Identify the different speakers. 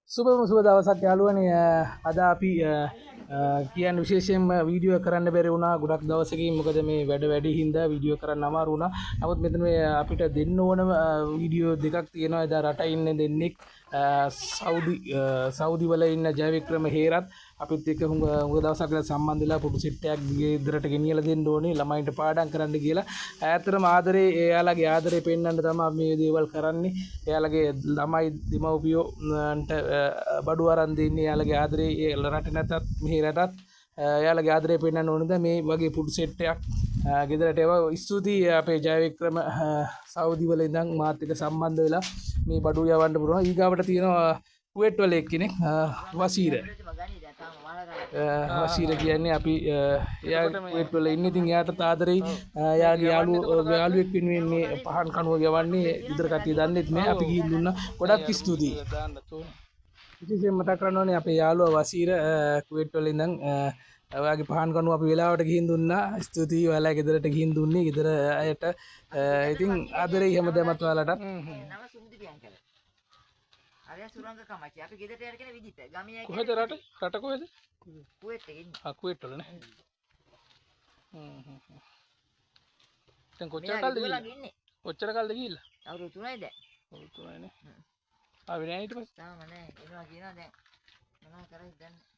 Speaker 1: සුබම සුබ දවසක් යාළුවනේ අද අපි කියන්න විශේෂයෙන්ම වීඩියෝ කරන්න බැරි වුණා ගොඩක් දවසකින් මොකද මේ වැඩ වැඩි හින්දා වීඩියෝ කරන්න අමාරු වුණා. නමුත් මෙතන මේ අපිට දෙන්න ඕනම වීඩියෝ දෙකක් තියෙනවා. එදා රට ඉන්න දෙන්නෙක් සෞදි වල ඉන්න ජයවික්‍රම හේරත් අපිත් එක්ක හුඟ දවසක් සම්බන්ධ වෙලා පුටු සෙට් එකක් ගෙදරට ගෙනියලා දෙන්න ඕනේ ළමයින්ට පාඩම් කරන්න කියලා. ඈතරම ආදරේ එයාලගේ ආදරේ පෙන්වන්න තමයි මේ දේවල් කරන්නේ. එයාලගේ ළමයි දෙමව්පියෝන්ට බඩු අරන් දෙන්නේ එයාලගේ ආදරේ රට නැතත් මෙහි රටත් එයාලගේ ආදරේ පෙන්වන්න ඕනද මේ වගේ පුටු සෙට් එකක් ගෙදරට ඒවා ස්තුතියි අපේ ජයවික්‍රම සෞදි වල ඉඳන් මාත් එක්ක සම්බන්ධ වෙලා මේ බඩු යවන්න පුළුවන්. ඊගාවට තියෙනවා කුවේට් වල එක්කෙනෙක් වසීර කියන්නේ අපි එයා කුවේට් වල ඉන්නේ. ඉතින් එයාට ආදරෙයි එයාගේ යාළුවෙක් වෙනුවෙන් මේ පහන් කනුව ගෙවන්නේ ඉදර කට්ටිය දන්නෙත් නෑ. අපි ගිහින් දුන්නා. ගොඩක් ස්තුතියි. විශේෂයෙන් මතක් කරන්න ඕනේ අපේ යාළුවා වසීර කුවේට් වල ඉඳන් ඔයාගේ පහන් කනුව අපි වෙලාවට ගිහින් දුන්නා. ස්තුතියි. ඔයාලා ගෙදරට ගිහින් දුන්නේ. ගෙදර අයට ඉතින් ආදරෙයි හැමදාමත් ඔයාලට.
Speaker 2: නම සුමුදි පියංකල. අරය සුරංග කමචි. අපි ගෙදරට යන විදිහට. ගමියා
Speaker 1: කොහෙද රට? රට කොහෙද?
Speaker 2: කුවේට් එකේ ඉන්නේ.
Speaker 1: ආ කුවේට් වල නේ. දැන් කොච්චර කාලද ගිහිල්ලා? කොච්චර කාලද ගිහිල්ලා?
Speaker 2: අවුරුදු 3යි දැන්.
Speaker 1: අවුරුදු 3යි නේ. ආවේ නෑ ඊට පස්සේ?
Speaker 2: තාම නෑ. එනවා කියනවා දැන්. මොනවා කරයිද දන්නේ.